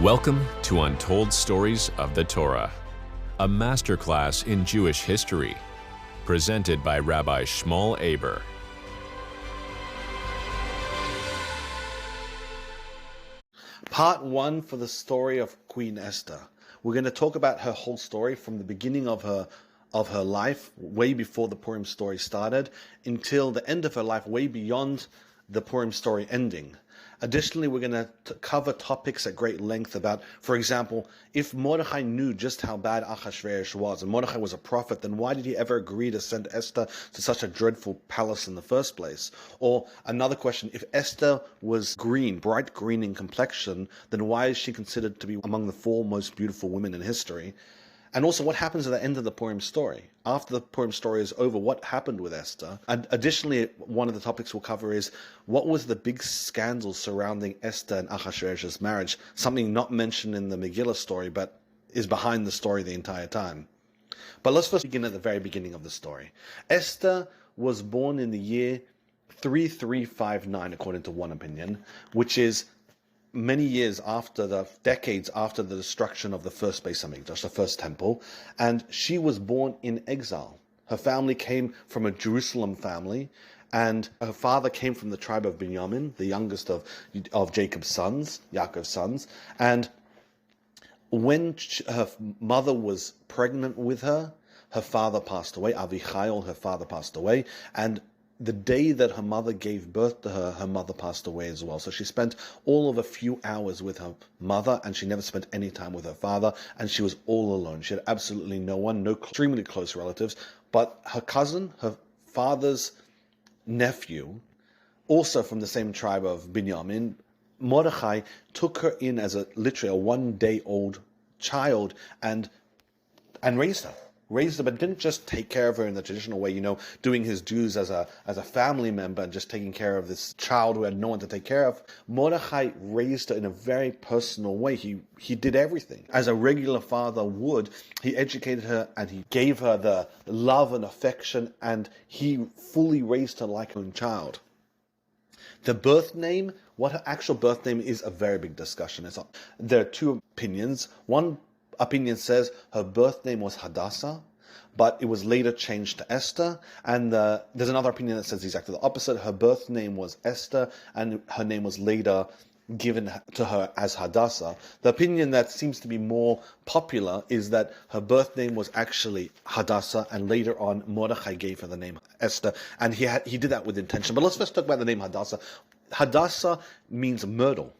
Welcome to Untold Stories of the Torah, a masterclass in Jewish history, presented by Rabbi Shmuel Aber. Part 1 for the story of Queen Esther. We're going to talk about her whole story from the beginning of her life, way before the Purim story started, until the end of her life, way beyond the Purim story ending. Additionally, we're going to cover topics at great length about, for example, if Mordechai knew just how bad Achashverosh was, and Mordechai was a prophet, then why did he ever agree to send Esther to such a dreadful palace in the first place? Or another question, if Esther was green, bright green in complexion, then why is she considered to be among the 4 most beautiful women in history? And also, what happens at the end of the Purim story? After the Purim story is over, what happened with Esther? And additionally, one of the topics we'll cover is, what was the big scandal surrounding Esther and Achashverosh's marriage? Something not mentioned in the Megillah story, but is behind the story the entire time. But let's first begin at the very beginning of the story. Esther was born in the year 3359, according to one opinion, which is many years after decades after the destruction of the first Beis Hamikdash, the first temple, and she was born in exile. Her family came from a Jerusalem family, and her father came from the tribe of Binyamin, the youngest of Jacob's sons, Yaakov's sons, and when her mother was pregnant with her, her father passed away. Avichail, her father, passed away, and the day that her mother gave birth to her, her mother passed away as well. So she spent all of a few hours with her mother, and she never spent any time with her father, and she was all alone. She had absolutely no one, no extremely close relatives. But her cousin, her father's nephew, also from the same tribe of Binyamin, Mordechai, took her in as literally a 1-day-old child and raised her, but didn't just take care of her in the traditional way, doing his dues as a family member and just taking care of this child who had no one to take care of. Mordechai raised her in a very personal way. He did everything as a regular father would. He educated her and he gave her the love and affection, and he fully raised her like her own child. The birth name, what her actual birth name is, a very big discussion. There are 2 opinions. One opinion says her birth name was Hadassah, but it was later changed to Esther. And there's another opinion that says exactly the opposite. Her birth name was Esther, and her name was later given to her as Hadassah. The opinion that seems to be more popular is that her birth name was actually Hadassah, and later on Mordechai gave her the name Esther, and he did that with intention. But let's first talk about the name Hadassah. Hadassah means myrtle.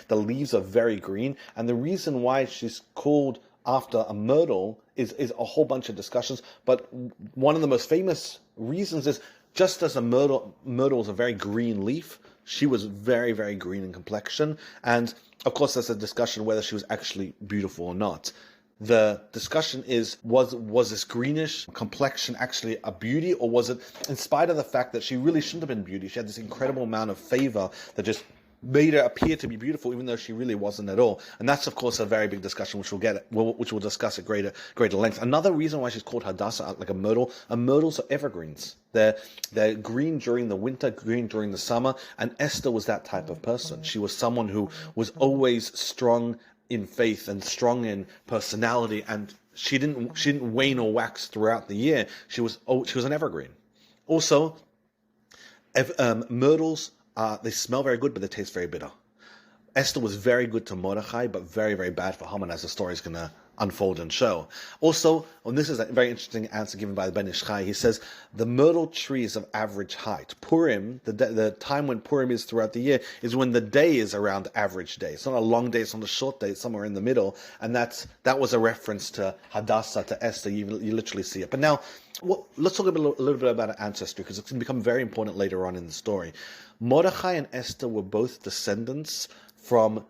The leaves are very green, and the reason why she's called after a myrtle is a whole bunch of discussions, but one of the most famous reasons is, just as a myrtle is a very green leaf, she was very, very green in complexion, and of course there's a discussion whether she was actually beautiful or not. The discussion is, was this greenish complexion actually a beauty, or was it, in spite of the fact that she really shouldn't have been beauty, she had this incredible amount of favor that just made her appear to be beautiful, even though she really wasn't at all. And that's, of course, a very big discussion, which we'll discuss at greater length. Another reason why she's called Hadassah, like a myrtle, myrtles are evergreens. They're green during the winter, green during the summer, and Esther was that type of person. She was someone who was always strong in faith and strong in personality, and she didn't wane or wax throughout the year. She was an evergreen. Also, myrtles, they smell very good, but they taste very bitter. Esther was very good to Mordechai, but very, very bad for Haman, as the story is going to unfold and show. Also, and this is a very interesting answer given by the Ben Ish Chai, he says, the myrtle tree is of average height. Purim, the time when Purim is throughout the year, is when the day is around average day. It's not a long day, it's not a short day, it's somewhere in the middle. And that was a reference to Hadassah, to Esther. You literally see it. But now, let's talk a little bit about Ancestry, because it's going to become very important later on in the story. Mordechai and Esther were both descendants from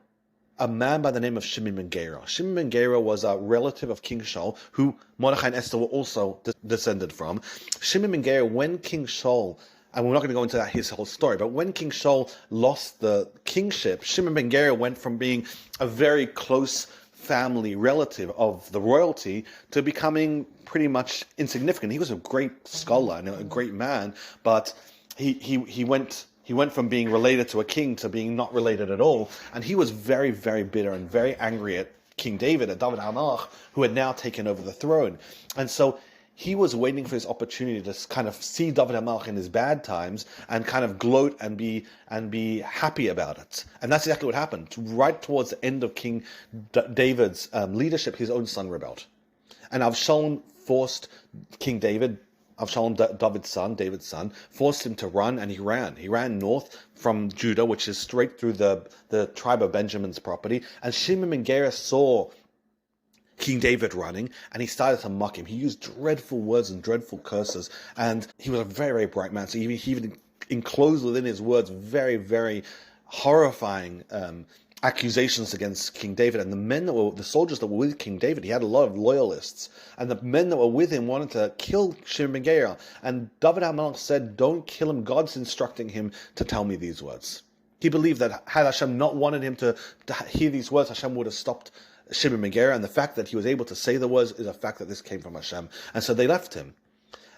a man by the name of Shimon ben Gera. Shimon ben Gera was a relative of King Shaul, who Mordechai and Esther were also descended from. Shimon ben Gera, when King Shaul, and we're not going to go into his whole story, but when King Shaul lost the kingship, Shimon ben Gera went from being a very close family relative of the royalty to becoming pretty much insignificant. He was a great scholar and a great man, but he went He went from being related to a king to being not related at all. And he was very, very bitter and very angry at King David, at David HaMelech, who had now taken over the throne. And so he was waiting for his opportunity to kind of see David HaMelech in his bad times and kind of gloat and be happy about it. And that's exactly what happened. Right towards the end of King David's leadership, his own son rebelled. And Avshalom forced King David, Avshalom, David's son, forced him to run, and he ran. He ran north from Judah, which is straight through the tribe of Benjamin's property. And Shimon ben Gera saw King David running, and he started to mock him. He used dreadful words and dreadful curses, and he was a very, very bright man. So he even enclosed within his words very, very horrifying accusations against King David. And the soldiers that were with King David, he had a lot of loyalists, and the men that were with him wanted to kill Shimon ben Gera. And David HaMelech said, "Don't kill him. God's instructing him to tell me these words." He believed that had Hashem not wanted him to hear these words, Hashem would have stopped Shimon ben Gera, and the fact that he was able to say the words is a fact that this came from Hashem. And so they left him.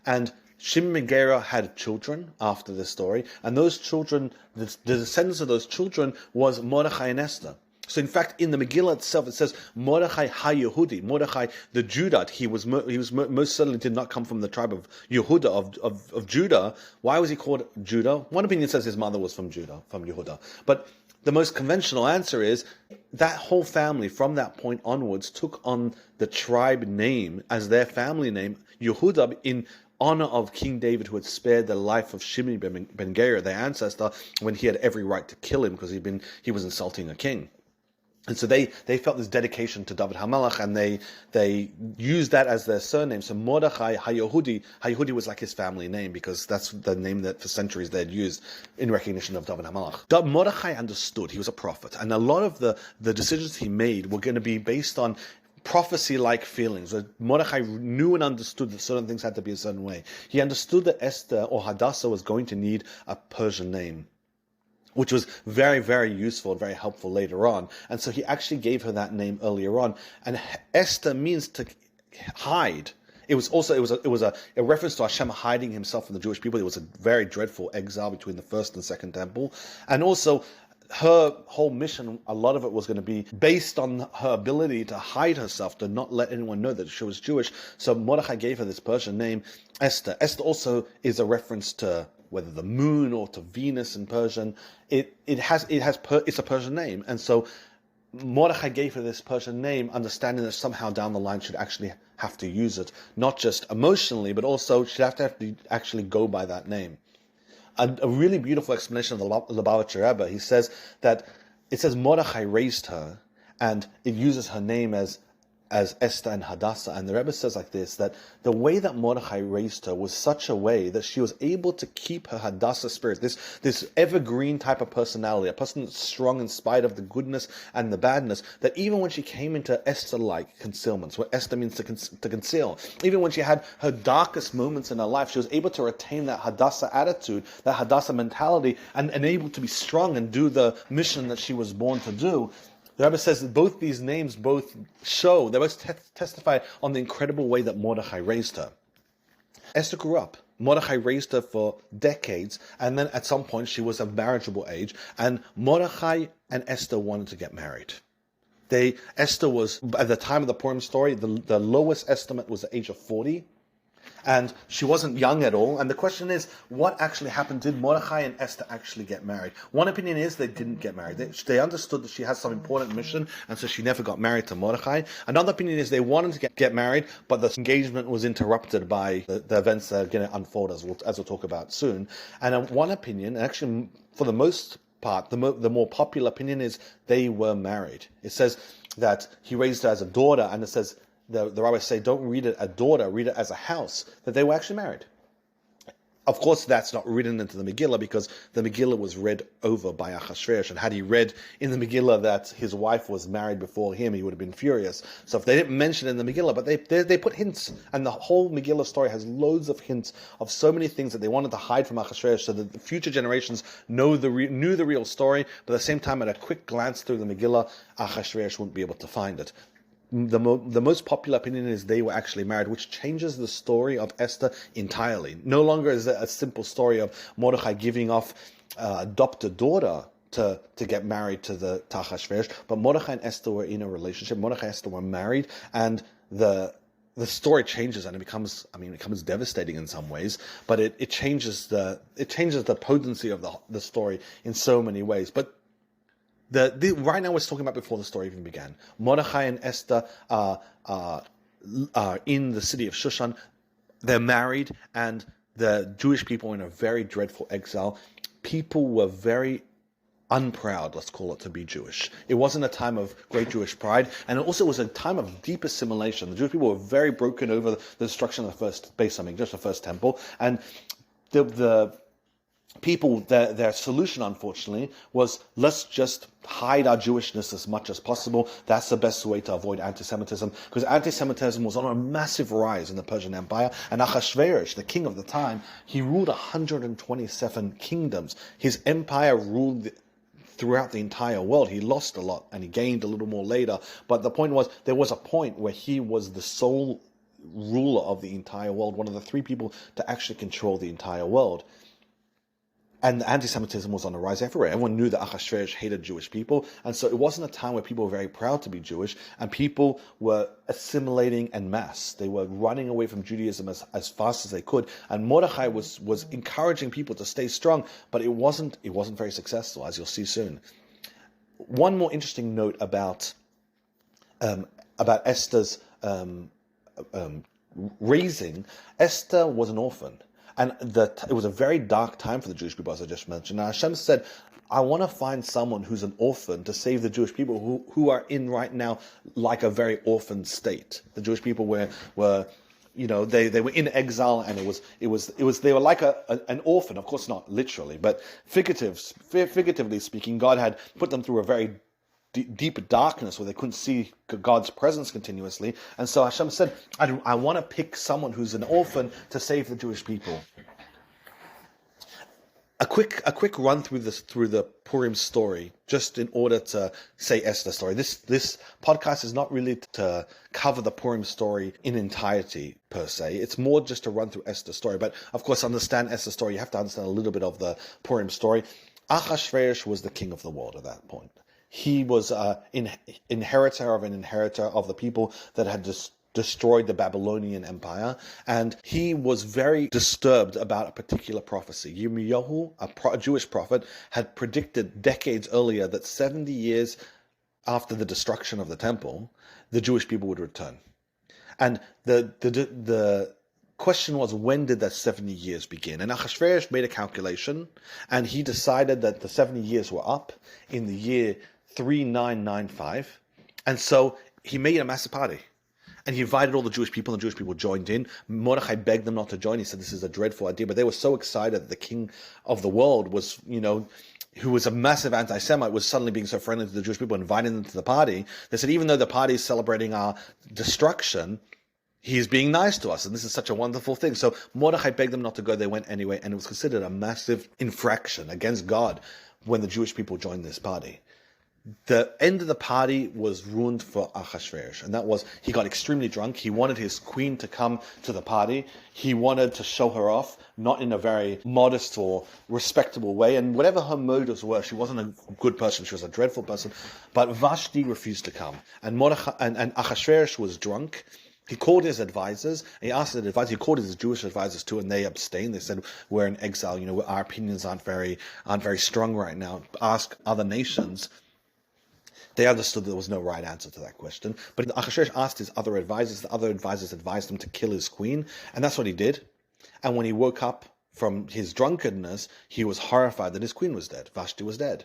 And Shimon ben Gera had children after this story, and those children, the descendants of those children was Mordechai and Esther. So in fact, in the Megillah itself, it says Mordechai ha-Yehudi, Mordechai the Judah. He was most certainly did not come from the tribe of Yehuda, of Judah. Why was he called Judah? One opinion says his mother was from Judah, from Yehuda. But the most conventional answer is that whole family from that point onwards took on the tribe name as their family name, Yehuda, in honor of King David, who had spared the life of Shimon ben Gera, their ancestor, when he had every right to kill him because he was insulting a king. And so they felt this dedication to David HaMelech, and they used that as their surname. So Mordechai ha-Yehudi was like his family name, because that's the name that for centuries they had used in recognition of David HaMelech. Mordechai understood. He was a prophet, and a lot of the decisions he made were going to be based on prophecy-like feelings. Mordechai knew and understood that certain things had to be a certain way. He understood that Esther or Hadassah was going to need a Persian name, which was very, very useful and very helpful later on. And so he actually gave her that name earlier on. And Esther means to hide. It was a reference to Hashem hiding himself from the Jewish people. It was a very dreadful exile between the first and second temple. And also, her whole mission, a lot of it was going to be based on her ability to hide herself, to not let anyone know that she was Jewish. So Mordechai gave her this Persian name, Esther. Esther also is a reference to whether the moon or to Venus in Persian. It's a Persian name, and so Mordechai gave her this Persian name, understanding that somehow down the line she'd actually have to use it, not just emotionally, but also she'd have to actually go by that name. A really beautiful explanation of the Lubavitcher Rebbe. He says that it says Mordechai raised her, and it uses her name as Esther and Hadassah. And the Rebbe says like this, that the way that Mordechai raised her was such a way that she was able to keep her Hadassah spirit, this evergreen type of personality, a person that's strong in spite of the goodness and the badness, that even when she came into Esther-like concealments, what Esther means to conceal, even when she had her darkest moments in her life, she was able to retain that Hadassah attitude, that Hadassah mentality, and able to be strong and do the mission that she was born to do. The Rebbe says that both these names both testify on the incredible way that Mordechai raised her. Esther grew up. Mordechai raised her for decades, and then at some point she was of marriageable age, and Mordechai and Esther wanted to get married. Esther was, at the time of the Purim story, the lowest estimate was the age of 40, and she wasn't young at all. And the question is, what actually happened? Did Mordechai and Esther actually get married? One opinion is they didn't get married. They understood that she had some important mission, and so she never got married to Mordechai. Another opinion is they wanted to get married, but the engagement was interrupted by the events that are going to unfold, as we'll talk about soon. And one opinion, actually for the most part, the more popular opinion is they were married. It says that he raised her as a daughter, and it says, the rabbis say, don't read it as a daughter, read it as a house, that they were actually married. Of course, that's not written into the Megillah, because the Megillah was read over by Achashverosh, and had he read in the Megillah that his wife was married before him, he would have been furious. So if they didn't mention it in the Megillah, but they put hints, and the whole Megillah story has loads of hints of so many things that they wanted to hide from Achashverosh, so that the future generations knew the real story, but at the same time, at a quick glance through the Megillah, Achashverosh wouldn't be able to find it. The most popular opinion is they were actually married, which changes the story of Esther entirely. No longer is it a simple story of Mordechai giving off adopt a daughter to get married to Achashverosh, but Mordechai and Esther were in a relationship. Mordechai and Esther were married, and the story changes, and it becomes devastating in some ways, but it changes the potency of the story in so many ways. But right now we're talking about before the story even began. Mordechai and Esther are in the city of Shushan. They're married, and the Jewish people are in a very dreadful exile. People were very unproud, let's call it, to be Jewish. It wasn't a time of great Jewish pride, and it also was a time of deep assimilation. The Jewish people were very broken over the destruction of the first Beis Hamikdash, the first temple, and the people, their solution, unfortunately, was let's just hide our Jewishness as much as possible. That's the best way to avoid anti-Semitism, because anti-Semitism was on a massive rise in the Persian Empire, and Achashverosh, the king of the time, he ruled 127 kingdoms. His empire ruled throughout the entire world. He lost a lot, and he gained a little more later, but the point was, there was a point where he was the sole ruler of the entire world, one of the three people to actually control the entire world. And anti-Semitism was on the rise everywhere. Everyone knew that Achashverosh hated Jewish people, and so it wasn't a time where people were very proud to be Jewish, and people were assimilating en masse. They were running away from Judaism as fast as they could, and Mordechai was encouraging people to stay strong, but it wasn't very successful, as you'll see soon. One more interesting note about Esther's raising. Esther was an orphan. And it was a very dark time for the Jewish people, as I just mentioned. Now Hashem said, I want to find someone who's an orphan to save the Jewish people who are in right now like a very orphan state. The Jewish people were they were in exile, and they were like an orphan. Of course, not literally, but figuratively speaking, God had put them through a very deep darkness where they couldn't see God's presence continuously, and so Hashem said, I want to pick someone who's an orphan to save the Jewish people. A quick run through the Purim story, just in order to say Esther's story. This podcast is not really to cover the Purim story in entirety per se. It's more just to run through Esther's story. But of course, understand Esther's story, you have to understand a little bit of the Purim story. Achashverosh was the king of the world at that point. He was inheritor of the people that had destroyed the Babylonian Empire, and he was very disturbed about a particular prophecy. Yirmiyahu, a Jewish prophet, had predicted decades earlier that 70 years after the destruction of the temple, the Jewish people would return. And the question was, when did that 70 years begin? And Achashverosh made a calculation, and he decided that the 70 years were up in the year 3995, and so he made a massive party, and he invited all the Jewish people, and the Jewish people joined in. Mordechai begged them not to join. He said this is a dreadful idea, but they were so excited that the king of the world was, who was a massive anti-Semite, was suddenly being so friendly to the Jewish people, inviting them to the party. They said, even though the party is celebrating our destruction, he's being nice to us, and this is such a wonderful thing. So Mordechai begged them not to go. They went anyway, and it was considered a massive infraction against God when the Jewish people joined this party. The end of the party was ruined for Achashverosh, and that was, he got extremely drunk. He wanted his queen to come to the party. He wanted to show her off, not in a very modest or respectable way, and whatever her motives were, she wasn't a good person, she was a dreadful person, but Vashti refused to come, and Achashverosh was drunk. He called his advisors, and he asked his advisors, he called his Jewish advisors too, and they abstained. They said, we're in exile, our opinions aren't very strong right now. Ask other nations. They understood there was no right answer to that question. But Achashverosh asked his other advisors. The other advisors advised him to kill his queen, and that's what he did. And when he woke up from his drunkenness, he was horrified that his queen was dead. Vashti was dead.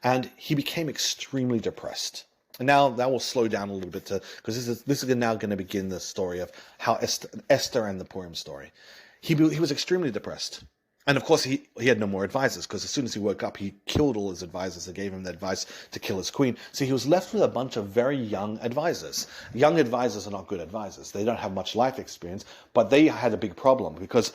And he became extremely depressed. And now that will slow down a little bit, because this is now going to begin the story of how Esther and the Purim story. He was extremely depressed. And of course, he had no more advisors, because as soon as he woke up, he killed all his advisors that gave him the advice to kill his queen. So he was left with a bunch of very young advisors. Young advisors are not good advisors. They don't have much life experience, but they had a big problem, because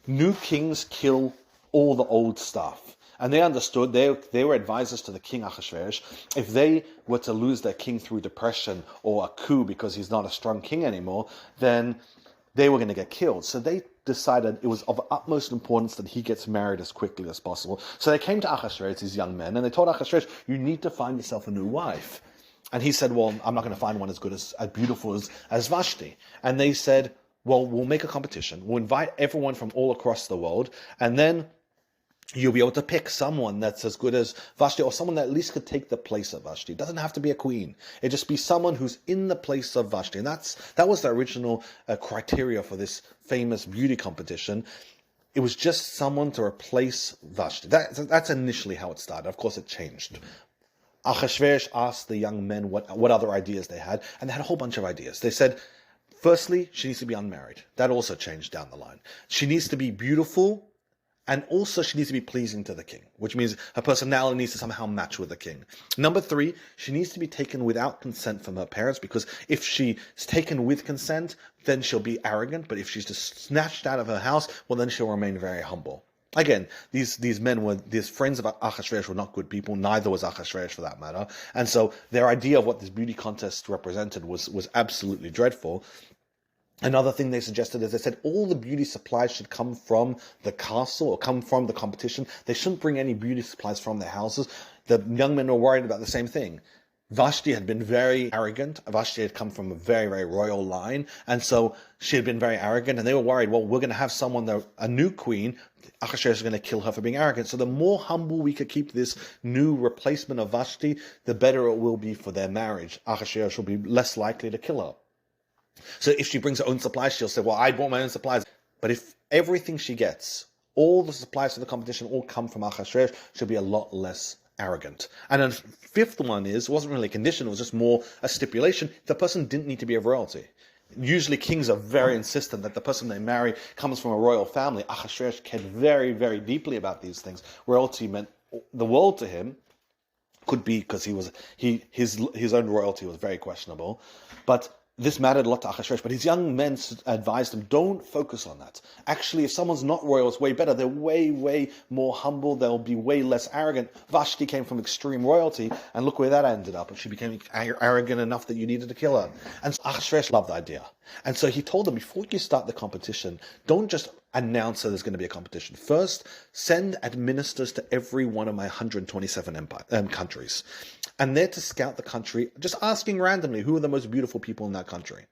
new kings kill all the old stuff. And they understood, they were advisors to the king Achashverosh. If they were to lose their king through depression or a coup because he's not a strong king anymore, then they were going to get killed. So they decided it was of utmost importance that he gets married as quickly as possible. So they came to Achashverosh, these young men, and they told Achashverosh, you need to find yourself a new wife. And he said, well, I'm not going to find one as good as beautiful as Vashti. And they said, well, we'll make a competition. We'll invite everyone from all across the world, and then you'll be able to pick someone that's as good as Vashti, or someone that at least could take the place of Vashti. It doesn't have to be a queen. It just be someone who's in the place of Vashti. And that was the original criteria for this famous beauty competition. It was just someone to replace Vashti. That's initially how it started. Of course, it changed. Achashverosh asked the young men what other ideas they had, and they had a whole bunch of ideas. They said, firstly, she needs to be unmarried. That also changed down the line. She needs to be beautiful, and also she needs to be pleasing to the king, which means her personality needs to somehow match with the king. Number 3, she needs to be taken without consent from her parents, because if she's taken with consent, then she'll be arrogant, but if she's just snatched out of her house, well, then she'll remain very humble. Again, these friends of Achashverosh were not good people, neither was Achashverosh for that matter, and so their idea of what this beauty contest represented was absolutely dreadful. Another thing they suggested is they said all the beauty supplies should come from the castle or come from the competition. They shouldn't bring any beauty supplies from their houses. The young men were worried about the same thing. Vashti had been very arrogant. Vashti had come from a very, very royal line. And so she had been very arrogant. And they were worried, well, we're going to have a new queen. Achashverosh is going to kill her for being arrogant. So the more humble we could keep this new replacement of Vashti, the better it will be for their marriage. Achashverosh will be less likely to kill her. So if she brings her own supplies, she'll say, well, I bought my own supplies. But if everything she gets, all the supplies for the competition all come from Achashverosh, she'll be a lot less arrogant. And then 5th one wasn't really a condition, it was just more a stipulation. The person didn't need to be of royalty. Usually kings are very insistent that the person they marry comes from a royal family. Achashverosh cared very, very deeply about these things. Royalty meant the world to him. Could be because his own royalty was very questionable. But this mattered a lot to Achashverosh, but his young men advised him, don't focus on that. Actually, if someone's not royal, it's way better. They're way, way more humble. They'll be way less arrogant. Vashti came from extreme royalty, and look where that ended up. And she became arrogant enough that you needed to kill her. And Achashverosh loved the idea. And so he told them, before you start the competition, don't just announce that there's going to be a competition. First, send administrators to every one of my 127 countries. And they're to scout the country, just asking randomly who are the most beautiful people in that country.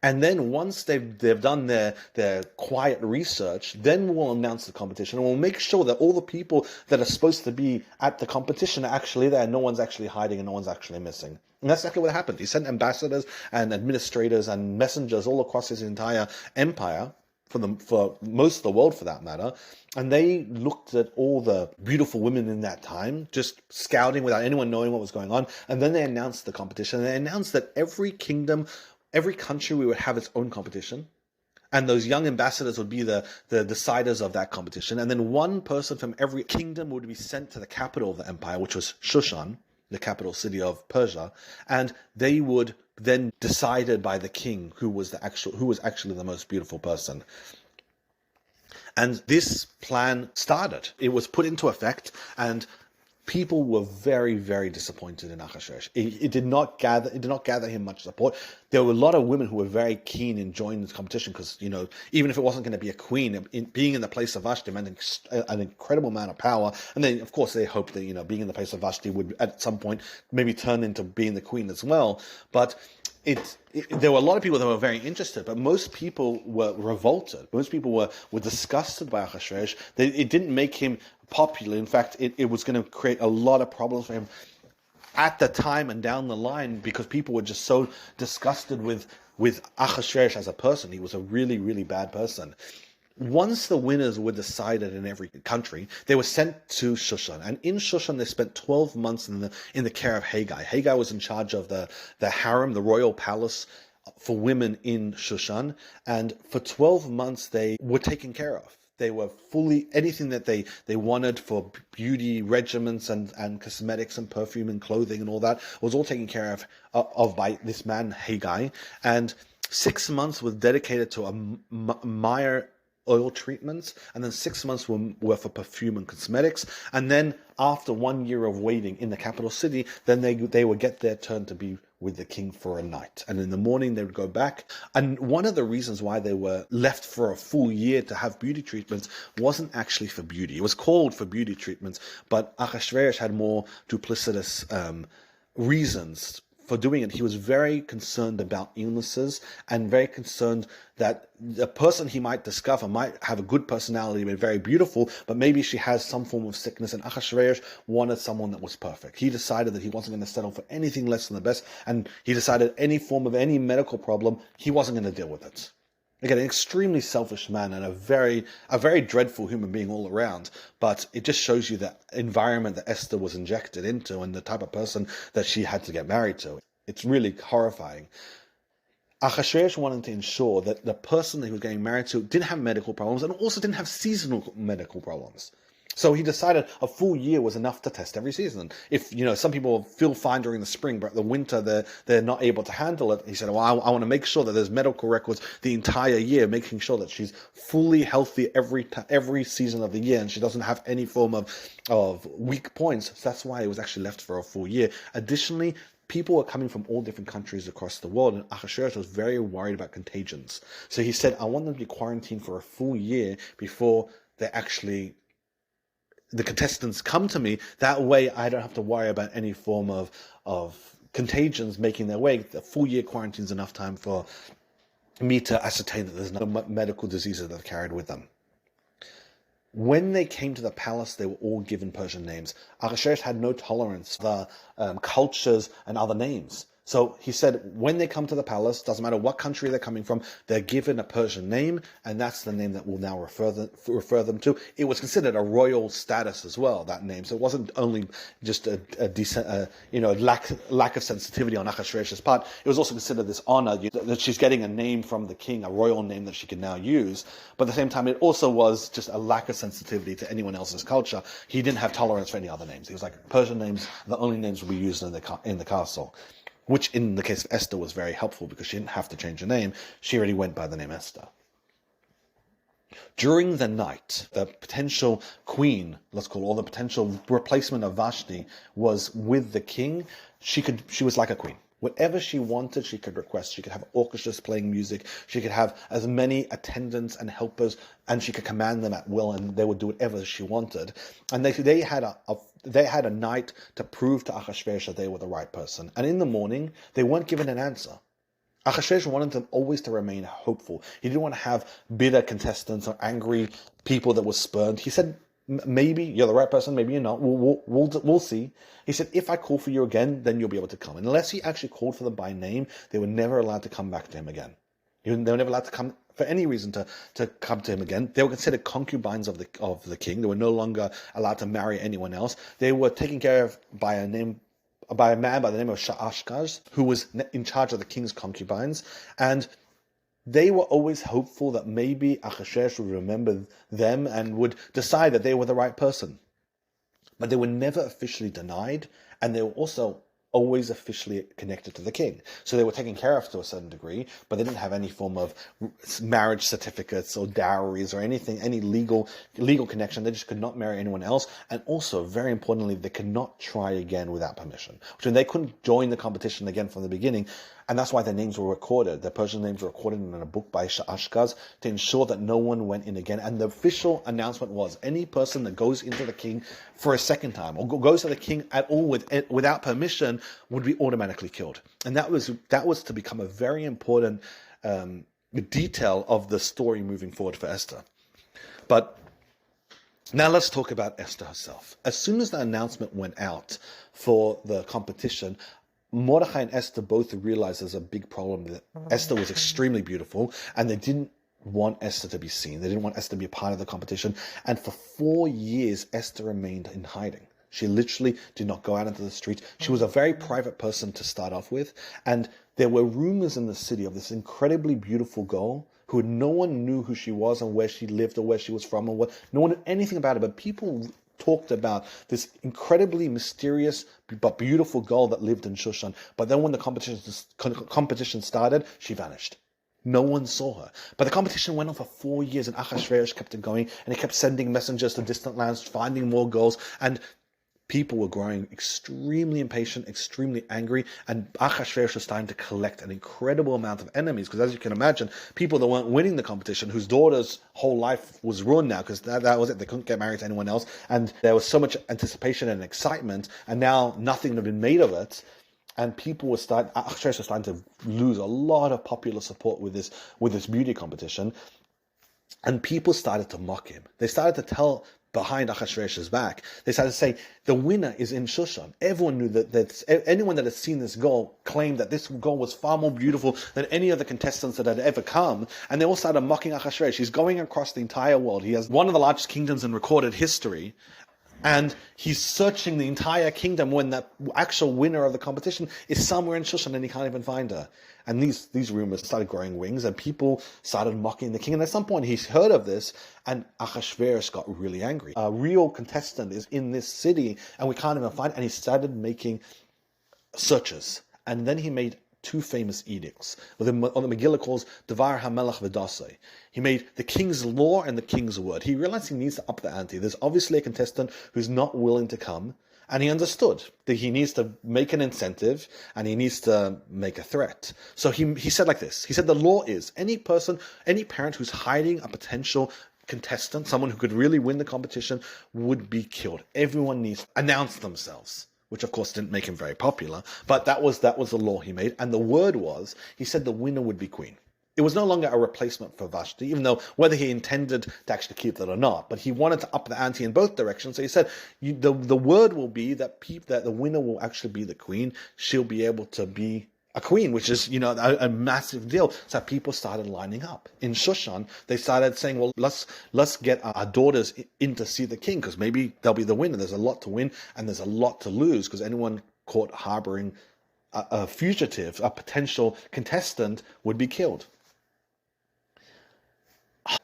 And then once they've done their quiet research, then we'll announce the competition. And we'll make sure that all the people that are supposed to be at the competition are actually there. No one's actually hiding and no one's actually missing. And that's exactly what happened. He sent ambassadors and administrators and messengers all across his entire empire, for most of the world for that matter, and they looked at all the beautiful women in that time, just scouting without anyone knowing what was going on, and then they announced the competition, and they announced that every kingdom, every country would have its own competition, and those young ambassadors would be the deciders of that competition, and then one person from every kingdom would be sent to the capital of the empire, which was Shushan, the capital city of Persia, and they would then decided by the king who was actually the most beautiful person. And this plan started. It was put into effect, and people were very, very disappointed in Achashverosh. It did not gather him much support. There were a lot of women who were very keen in joining this competition because, even if it wasn't going to be a queen, being in the place of Vashti meant an incredible amount of power. And then, of course, they hoped that, being in the place of Vashti would at some point maybe turn into being the queen as well. But there were a lot of people that were very interested, but most people were revolted. Most people were disgusted by Achashverosh. It didn't make him popular. In fact, it was going to create a lot of problems for him at the time and down the line because people were just so disgusted with Achashverosh as a person. He was a really, really bad person. Once the winners were decided in every country, they were sent to Shushan. And in Shushan, they spent 12 months in the care of Haggai. Haggai was in charge of the harem, the royal palace for women in Shushan. And for 12 months, they were taken care of. They were fully, anything that they wanted for beauty regimens and cosmetics and perfume and clothing and all that was all taken care of by this man, Haggai. And 6 months was dedicated to a Meyer oil treatments, and then 6 months were for perfume and cosmetics. And then after 1 year of waiting in the capital city, then they would get their turn to be with the king for a night. And in the morning, they would go back. And one of the reasons why they were left for a full year to have beauty treatments wasn't actually for beauty. It was called for beauty treatments, but Achashverosh had more duplicitous reasons for doing it. He was very concerned about illnesses and very concerned that the person he might discover might have a good personality, be very beautiful, but maybe she has some form of sickness, and Achashverosh wanted someone that was perfect. He decided that he wasn't going to settle for anything less than the best, and he decided any form of any medical problem, he wasn't going to deal with it. Again, an extremely selfish man and a very dreadful human being all around. But it just shows you the environment that Esther was injected into and the type of person that she had to get married to. It's really horrifying. Achashverosh wanted to ensure that the person that he was getting married to didn't have medical problems and also didn't have seasonal medical problems. So he decided a full year was enough to test every season. If, some people feel fine during the spring, but the winter they're not able to handle it, he said, well, I want to make sure that there's medical records the entire year, making sure that she's fully healthy every season of the year and she doesn't have any form of weak points. So that's why it was actually left for a full year. Additionally, people were coming from all different countries across the world, and Achashverosh was very worried about contagions. So he said, I want them to be quarantined for a full year before the contestants come to me. That way I don't have to worry about any form of contagions making their way. The full year quarantine is enough time for me to ascertain that there's no medical diseases that are carried with them. When they came to the palace, they were all given Persian names. Achashverosh had no tolerance for cultures and other names. So he said, when they come to the palace, doesn't matter what country they're coming from, they're given a Persian name, and that's the name that we'll now refer them to. It was considered a royal status as well, that name. So it wasn't only just a lack of sensitivity on Achashverosh's part. It was also considered this honor that she's getting a name from the king, a royal name that she can now use. But at the same time, it also was just a lack of sensitivity to anyone else's culture. He didn't have tolerance for any other names. He was like, Persian names, the only names will be used in the castle. Which in the case of Esther was very helpful because she didn't have to change her name. She already went by the name Esther. During the night, the potential queen, let's call her, or the potential replacement of Vashti, was with the king. She was like a queen. Whatever she wanted, she could request. She could have orchestras playing music. She could have as many attendants and helpers, and she could command them at will, and they would do whatever she wanted. And they had a night to prove to Achashverosh that they were the right person. And in the morning, they weren't given an answer. Achashverosh wanted them always to remain hopeful. He didn't want to have bitter contestants or angry people that were spurned. He said, maybe you're the right person, maybe you're not. We'll see. He said, if I call for you again, then you'll be able to come. Unless he actually called for them by name, they were never allowed to come back to him again. They were never allowed to come for any reason to come to him again. They were considered concubines of the king. They were no longer allowed to marry anyone else. They were taken care of by a man by the name of Achashverosh, who was in charge of the king's concubines, and they were always hopeful that maybe Achashverosh would remember them and would decide that they were the right person. But they were never officially denied, and they were also always officially connected to the king. So they were taken care of to a certain degree, but they didn't have any form of marriage certificates or dowries or anything, any legal connection. They just could not marry anyone else. And also, very importantly, they could not try again without permission. Which means they couldn't join the competition again from the beginning. And that's why their names were recorded. Their Persian names were recorded in a book by Achashverosh to ensure that no one went in again. And the official announcement was, any person that goes into the king for a second time or goes to the king at all without permission would be automatically killed. And that was to become a very important detail of the story moving forward for Esther. But now let's talk about Esther herself. As soon as the announcement went out for the competition, Mordechai and Esther both realized there's a big problem, that Esther was extremely beautiful and they didn't want Esther to be seen. They didn't want Esther to be a part of the competition. And for 4 years, Esther remained in hiding. She literally did not go out into the streets. She was a very private person to start off with. And there were rumors in the city of this incredibly beautiful girl who no one knew who she was and where she lived or where she was from or what. No one knew anything about her, but people talked about this incredibly mysterious but beautiful girl that lived in Shushan. But then when the competition started, she vanished. No one saw her. But the competition went on for 4 years, and Achashverosh kept it going, and he kept sending messengers to distant lands, finding more girls, and people were growing extremely impatient, extremely angry, and Achashverosh was starting to collect an incredible amount of enemies, because as you can imagine, people that weren't winning the competition, whose daughter's whole life was ruined now, because that was it, they couldn't get married to anyone else, and there was so much anticipation and excitement, and now nothing had been made of it, and Achashverosh was starting to lose a lot of popular support with this beauty competition, and people started to mock him. They started to tell behind Achashverosh's back. They started to say, the winner is in Shushan. Everyone knew that anyone that had seen this girl claimed that this girl was far more beautiful than any of the contestants that had ever come. And they all started mocking Achashverosh. He's going across the entire world. He has one of the largest kingdoms in recorded history. And he's searching the entire kingdom when the actual winner of the competition is somewhere in Shushan and he can't even find her. And these rumors started growing wings, and people started mocking the king. And at some point he's heard of this, and Achashverosh got really angry. A real contestant is in this city and we can't even find it. And he started making searches. And then he made 2 famous edicts. On the Megillah calls Devar HaMelech V'Dasei. He made the king's law and the king's word. He realized he needs to up the ante. There's obviously a contestant who's not willing to come, and he understood that he needs to make an incentive and he needs to make a threat. So he said like this. He said the law is any parent who's hiding a potential contestant, someone who could really win the competition, would be killed. Everyone needs to announce themselves, which of course didn't make him very popular, but that was the law he made. And the word was, he said the winner would be queen. It was no longer a replacement for Vashti, even though whether he intended to actually keep that or not, but he wanted to up the ante in both directions. So he said, the word will be that the winner will actually be the queen. She'll be able to be a queen, which is, a massive deal. So people started lining up. In Shushan, they started saying, well, let's get our daughters in to see the king, because maybe they'll be the winner. There's a lot to win, and there's a lot to lose, because anyone caught harboring a fugitive, a potential contestant, would be killed.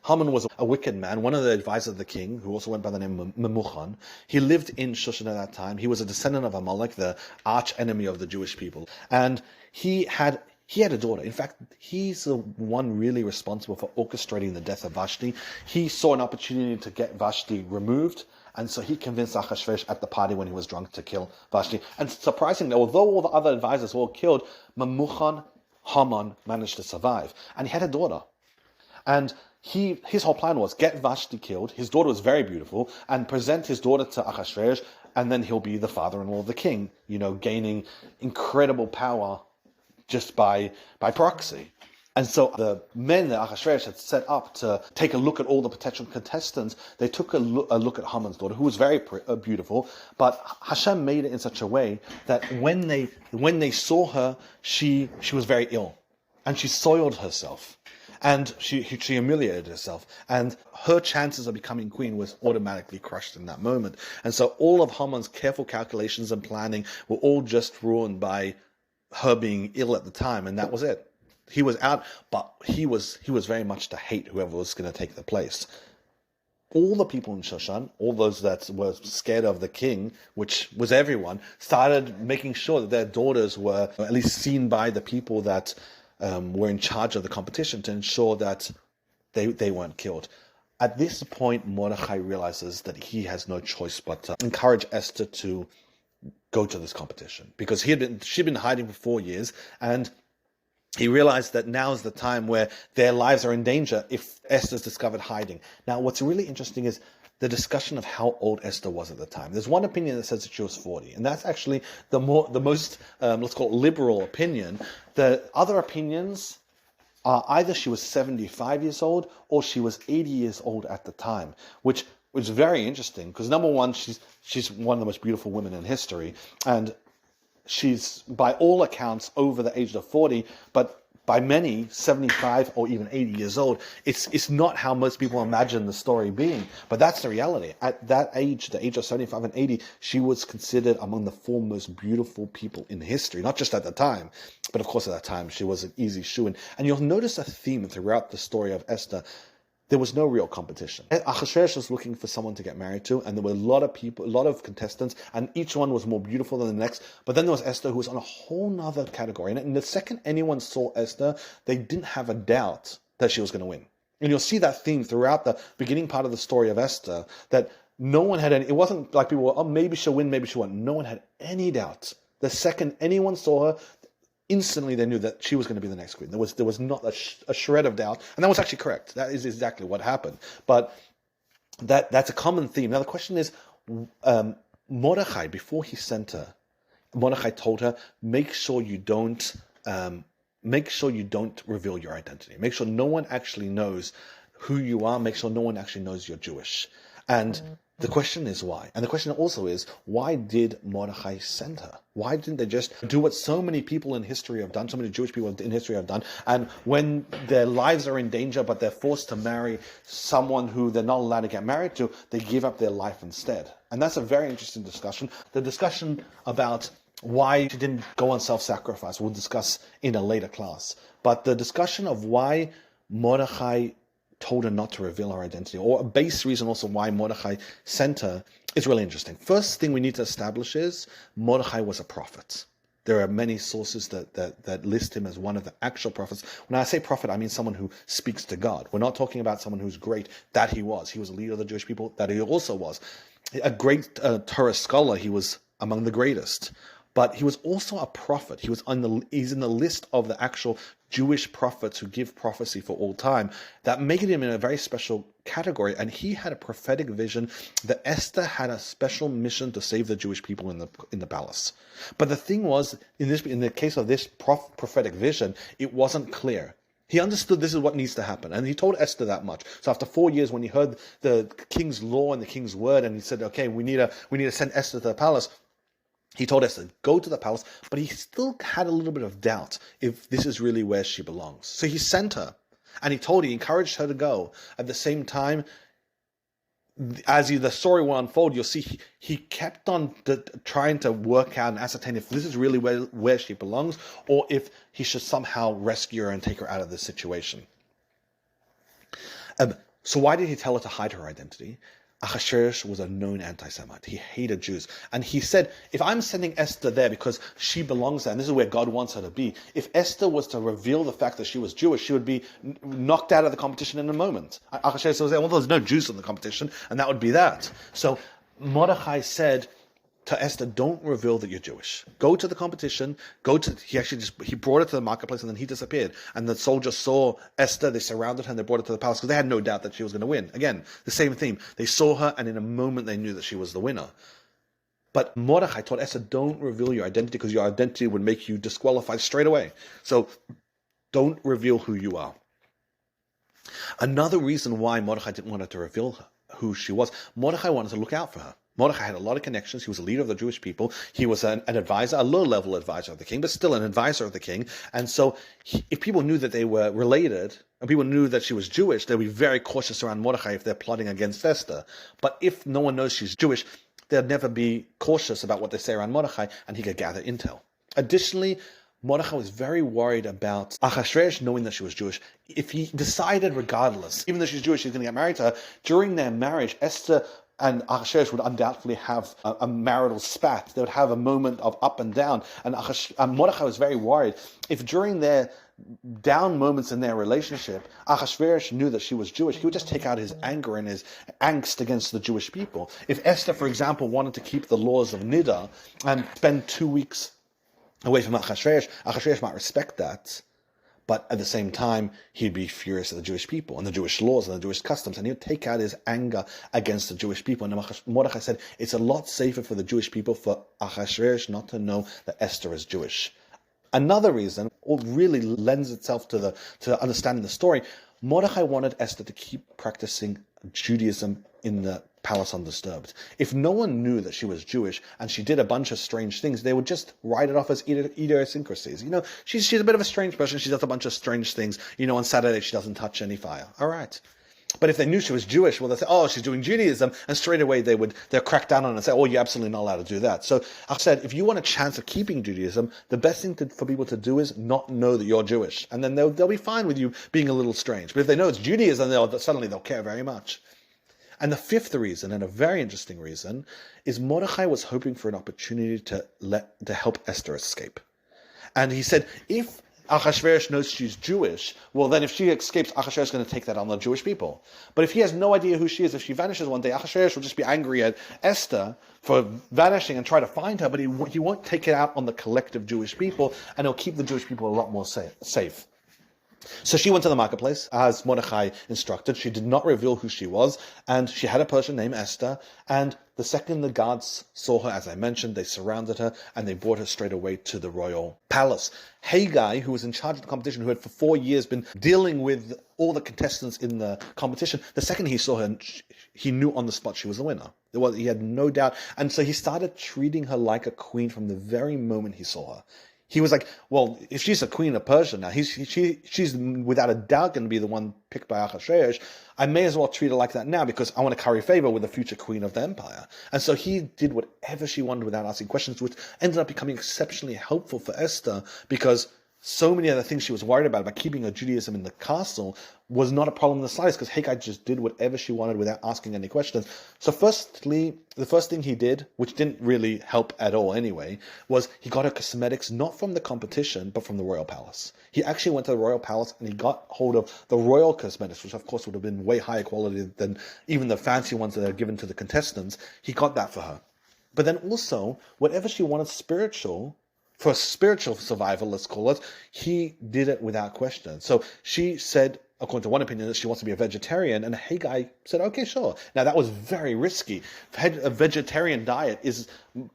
Haman was a wicked man, one of the advisors of the king, who also went by the name of Memuchan. He lived in Shushan at that time. He was a descendant of Amalek, the arch enemy of the Jewish people. And he had a daughter. In fact, he's the one really responsible for orchestrating the death of Vashti. He saw an opportunity to get Vashti removed, and so he convinced Achashverosh at the party when he was drunk to kill Vashti. And surprisingly, although all the other advisors were all killed, Memuchan, Haman, managed to survive. And he had a daughter. And his whole plan was get Vashti killed. His daughter was very beautiful, and present his daughter to Achashverosh, and then he'll be the father-in-law of the king, gaining incredible power just by proxy. And so the men that Achashverosh had set up to take a look at all the potential contestants, they took a look at Haman's daughter, who was very beautiful, but Hashem made it in such a way that when they saw her, she was very ill, and she soiled herself. And she humiliated herself, and her chances of becoming queen was automatically crushed in that moment. And so all of Haman's careful calculations and planning were all just ruined by her being ill at the time, and that was it. He was out, but he was very much to hate whoever was going to take the place. All the people in Shushan, all those that were scared of the king, which was everyone, started making sure that their daughters were at least seen by the people that were in charge of the competition, to ensure that they weren't killed. At this point, Mordechai realizes that he has no choice but to encourage Esther to go to this competition, because she'd been hiding for 4 years, and he realized that now is the time where their lives are in danger if Esther's discovered hiding. Now, what's really interesting is the discussion of how old Esther was at the time. There's one opinion that says that she was 40, and that's actually the most let's call it liberal opinion. The other opinions are either she was 75 years old or she was 80 years old at the time, which was very interesting, because number one, she's one of the most beautiful women in history, and she's by all accounts over the age of 40, but by many, 75 or even 80 years old. It's not how most people imagine the story being, but that's the reality. At that age, the age of 75 and 80, she was considered among the 4 most beautiful people in history, not just at the time, but of course at that time she was an easy shoo-in. And you'll notice a theme throughout the story of Esther. there was no real competition. Achashverosh was looking for someone to get married to, and there were a lot of people, a lot of contestants, and each one was more beautiful than the next. But then there was Esther, who was on a whole nother category. And the second anyone saw Esther, they didn't have a doubt that she was going to win. And you'll see that theme throughout the beginning part of the story of Esther, that no one had any, it wasn't like people were, oh, maybe she'll win, maybe she won't. No one had any doubt. The second anyone saw her, instantly they knew that she was going to be the next queen. There was not a shred of doubt. And that was actually correct. That is exactly what happened. But that's a common theme. Now the question is, Mordechai, before he sent her, Mordechai told her, make sure you don't reveal your identity. Make sure no one actually knows who you are. Make sure no one actually knows you're Jewish. And the question is why. And the question also is, why did Mordechai send her? Why didn't they just do what so many people in history have done, so many Jewish people in history have done, and when their lives are in danger but they're forced to marry someone who they're not allowed to get married to, they give up their life instead? And that's a very interesting discussion. The discussion about why she didn't go on self-sacrifice, we'll discuss in a later class. But the discussion of why Mordechai told her not to reveal her identity, or a base reason also why Mordechai sent her, is really interesting. First thing we need to establish is Mordechai was a prophet. There are many sources that list him as one of the actual prophets. When I say prophet, I mean someone who speaks to God. We're not talking about someone who's great, that he was. He was a leader of the Jewish people, that he also was. A great Torah scholar, he was among the greatest. But he was also a prophet. He's in the list of the actual Jewish prophets who give prophecy for all time, that make him in a very special category. And he had a prophetic vision that Esther had a special mission to save the Jewish people in the palace. But the thing was, in the case of this prophetic vision, it wasn't clear. He understood this is what needs to happen, and he told Esther that much. So after 4 years, when he heard the king's law and the king's word, and he said, "Okay, we need to send Esther to the palace," he told Esther, go to the palace, but he still had a little bit of doubt if this is really where she belongs. So he sent her, and he encouraged her to go. At the same time, as the story will unfold, you'll see he kept on trying to work out and ascertain if this is really where she belongs, or if he should somehow rescue her and take her out of this situation. So why did he tell her to hide her identity? Achashverosh was a known anti-Semite. He hated Jews. And he said, if I'm sending Esther there because she belongs there, and this is where God wants her to be, if Esther was to reveal the fact that she was Jewish, she would be knocked out of the competition in a moment. Achashverosh was there, well, there's no Jews in the competition, and that would be that. So Mordechai said to Esther, don't reveal that you're Jewish. Go to the competition. He brought her to the marketplace, and then he disappeared. And the soldiers saw Esther, they surrounded her, and they brought her to the palace, because they had no doubt that she was going to win. Again, the same theme. They saw her, and in a moment they knew that she was the winner. But Mordechai told Esther, don't reveal your identity, because your identity would make you disqualified straight away. So don't reveal who you are. Another reason why Mordechai didn't want her to reveal who she was, Mordechai wanted to look out for her. Mordechai had a lot of connections. He was a leader of the Jewish people. He was an advisor, a low-level advisor of the king, but still an advisor of the king. And so if people knew that they were related, and people knew that she was Jewish, they'd be very cautious around Mordechai if they're plotting against Esther. But if no one knows she's Jewish, they'd never be cautious about what they say around Mordechai, and he could gather intel. Additionally, Mordechai was very worried about Achashverosh knowing that she was Jewish. If he decided regardless, even though she's Jewish, he's going to get married to her, during their marriage, Esther and Achashverosh would undoubtedly have a marital spat. They would have a moment of up and down. And Mordechai was very worried. If during their down moments in their relationship, Achashverosh knew that she was Jewish, he would just take out his anger and his angst against the Jewish people. If Esther, for example, wanted to keep the laws of Niddah and spend 2 weeks away from Achashverosh might respect that. But at the same time, he'd be furious at the Jewish people and the Jewish laws and the Jewish customs, and he would take out his anger against the Jewish people. And Mordechai said, it's a lot safer for the Jewish people for Achashverosh not to know that Esther is Jewish. Another reason, or really lends itself to understanding the story, Mordechai wanted Esther to keep practicing Judaism in the palace undisturbed. If no one knew that she was Jewish and she did a bunch of strange things, they would just write it off as idiosyncrasies. She's a bit of a strange person. She does a bunch of strange things. On Saturday she doesn't touch any fire. All right. But if they knew she was Jewish, well, they'd say, oh, she's doing Judaism, and straight away they'll crack down on it and say, oh, you're absolutely not allowed to do that. So I said, if you want a chance of keeping Judaism, the best thing for people to do is not know that you're Jewish, and then they'll be fine with you being a little strange. But if they know it's Judaism, suddenly they'll care very much. And the fifth reason, and a very interesting reason, is Mordechai was hoping for an opportunity to help Esther escape. And he said, if Achashverosh knows she's Jewish, well then if she escapes, Achashverosh is going to take that on the Jewish people. But if he has no idea who she is, if she vanishes one day, Achashverosh will just be angry at Esther for vanishing and try to find her, but he won't take it out on the collective Jewish people, and he'll keep the Jewish people a lot more safe. So she went to the marketplace, as Mordechai instructed. She did not reveal who she was, and she had a Persian named Esther, and the second the guards saw her, as I mentioned, they surrounded her, and they brought her straight away to the royal palace. Haggai, who was in charge of the competition, who had for 4 years been dealing with all the contestants in the competition, the second he saw her, he knew on the spot she was the winner. He had no doubt, and so he started treating her like a queen from the very moment he saw her. He was like, well, if she's a queen of Persia now, she's without a doubt going to be the one picked by Achashverosh. I may as well treat her like that now because I want to curry favor with the future queen of the empire. And so he did whatever she wanted without asking questions, which ended up becoming exceptionally helpful for Esther because so many of the things she was worried about keeping her Judaism in the castle was not a problem in the slightest because Haggai just did whatever she wanted without asking any questions. So firstly, the first thing he did, which didn't really help at all anyway, was he got her cosmetics not from the competition, but from the royal palace. He actually went to the royal palace and he got hold of the royal cosmetics, which of course would have been way higher quality than even the fancy ones that are given to the contestants. He got that for her. But then also, whatever she wanted for spiritual survival, let's call it, he did it without question. So she said, according to one opinion, that she wants to be a vegetarian, and Haggai said, okay, sure. Now, that was very risky. A vegetarian diet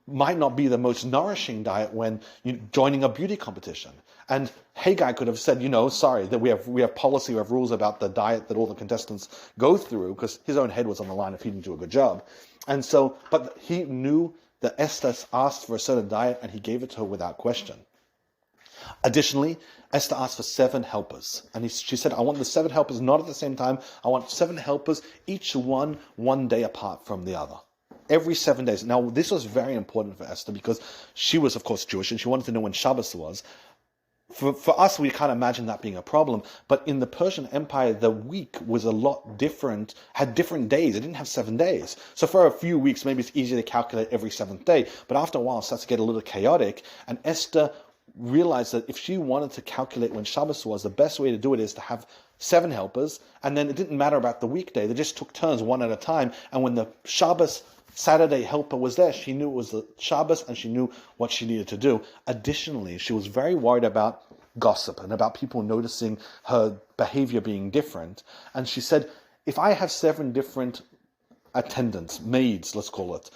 might not be the most nourishing diet when you're joining a beauty competition. And Haggai could have said, sorry, that we have policy, we have rules about the diet that all the contestants go through, because his own head was on the line if he didn't do a good job. And so, but he knew that Esther asked for a certain diet, and he gave it to her without question. Additionally, Esther asked for 7 helpers. And she said, I want the 7 helpers not at the same time. I want 7 helpers, each one day apart from the other. Every 7 days. Now, this was very important for Esther because she was, of course, Jewish, and she wanted to know when Shabbos was. For us, we can't imagine that being a problem. But in the Persian Empire, the week was a lot different, had different days. It didn't have 7 days. So for a few weeks, maybe it's easier to calculate every 7th day. But after a while, it starts to get a little chaotic. And Esther realized that if she wanted to calculate when Shabbos was, the best way to do it is to have 7 helpers. And then it didn't matter about the weekday. They just took turns one at a time. And when the Shabbos Saturday helper was there, she knew it was the Shabbos and she knew what she needed to do. Additionally, she was very worried about gossip and about people noticing her behavior being different. And she said, if I have 7 different attendants, maids, let's call it,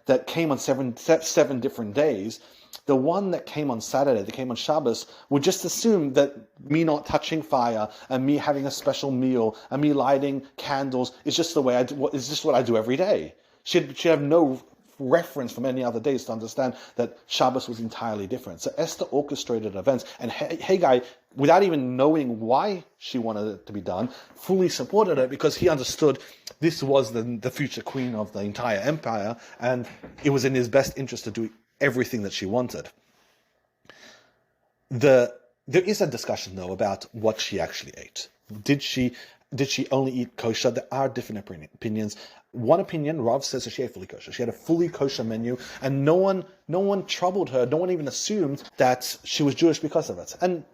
that came on seven different days, the one that came on Saturday, that came on Shabbos, would just assume that me not touching fire and me having a special meal and me lighting candles is just the way is just what I do every day. She'd have no reference from any other days to understand that Shabbos was entirely different. So Esther orchestrated events, and Haggai, without even knowing why she wanted it to be done, fully supported it because he understood this was the future queen of the entire empire, and it was in his best interest to do everything that she wanted. There is a discussion, though, about what she actually ate. Did she only eat kosher? There are different opinions. One opinion, Rav says that she ate fully kosher. She had a fully kosher menu, and no one troubled her. No one even assumed that she was Jewish because of it. And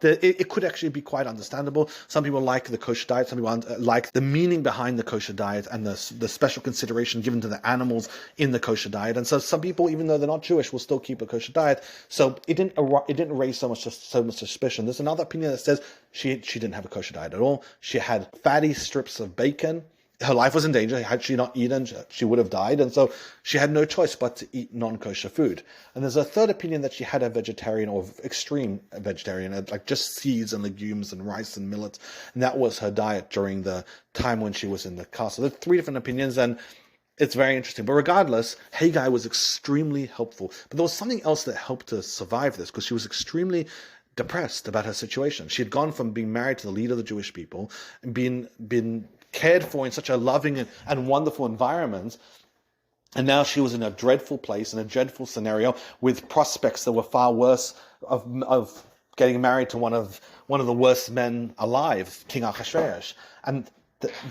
it could actually be quite understandable. Some people like the kosher diet. Some people like the meaning behind the kosher diet and the special consideration given to the animals in the kosher diet. And so some people, even though they're not Jewish, will still keep a kosher diet. So it didn't raise so much suspicion. There's another opinion that says she didn't have a kosher diet at all. She had fatty strips of bacon. Her life was in danger. Had she not eaten, she would have died. And so she had no choice but to eat non-kosher food. And there's a third opinion that she had a vegetarian or extreme vegetarian, like just seeds and legumes and rice and millet. And that was her diet during the time when she was in the castle. There's 3 different opinions, and it's very interesting. But regardless, Haggai was extremely helpful. But there was something else that helped her survive this, because she was extremely depressed about her situation. She had gone from being married to the leader of the Jewish people and been cared for in such a loving and wonderful environment. And now she was in a dreadful place, in a dreadful scenario, with prospects that were far worse of getting married to one of the worst men alive, King Achashverosh. And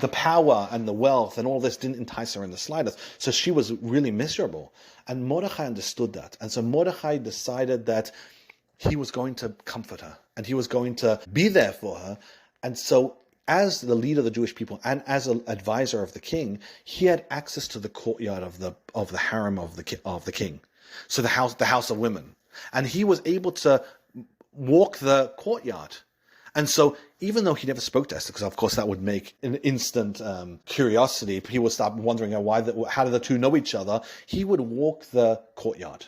the power and the wealth and all this didn't entice her in the slightest. So she was really miserable. And Mordechai understood that. And so Mordechai decided that he was going to comfort her and he was going to be there for her. And so as the leader of the Jewish people and as an advisor of the king, he had access to the courtyard of the harem of the king. So the house of women. And he was able to walk the courtyard. And so even though he never spoke to Esther, because of course that would make an instant curiosity, people would start wondering how do the two know each other, he would walk the courtyard.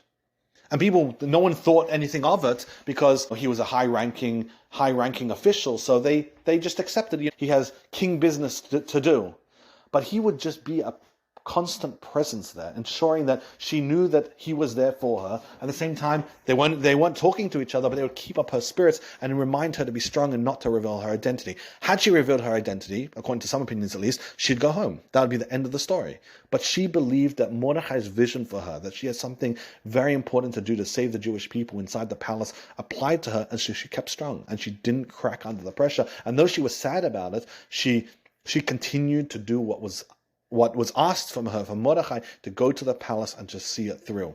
And no one thought anything of it because he was a high-ranking official, so they just accepted he has king business to do. But he would just be a constant presence there, ensuring that she knew that he was there for her. At the same time, they weren't talking to each other, but they would keep up her spirits and remind her to be strong and not to reveal her identity. Had she revealed her identity, according to some opinions at least, she'd go home. That would be the end of the story. But she believed that Mordechai's vision for her, that she had something very important to do to save the Jewish people inside the palace, applied to her, and so she kept strong and she didn't crack under the pressure. And though she was sad about it, she continued to do what was asked from her, from Mordechai, to go to the palace and just see it through.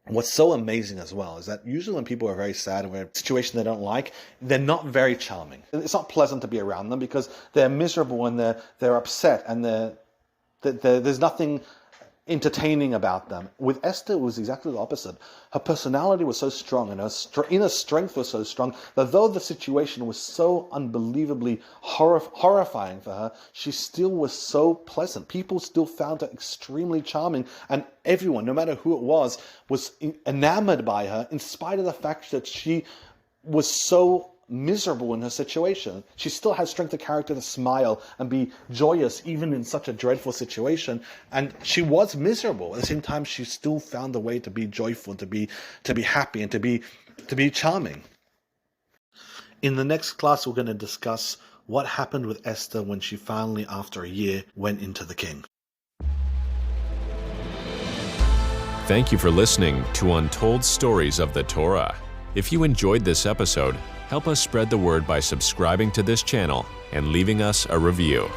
What's so amazing as well is that usually when people are very sad or in a situation they don't like, they're not very charming. It's not pleasant to be around them because they're miserable and they're upset and there's nothing entertaining about them. With Esther, it was exactly the opposite. Her personality was so strong and her inner strength was so strong that though the situation was so unbelievably horrifying for her, she still was so pleasant. People still found her extremely charming, and everyone, no matter who it was enamored by her in spite of the fact that she was so miserable in her situation. She still had strength of character to smile and be joyous even in such a dreadful situation. And she was miserable. At the same time, she still found a way to be joyful, to be happy, and to be charming. In the next class, we're going to discuss what happened with Esther when she finally, after a year, went into the king. Thank you for listening to Untold Stories of the Torah. If you enjoyed this episode, help us spread the word by subscribing to this channel and leaving us a review.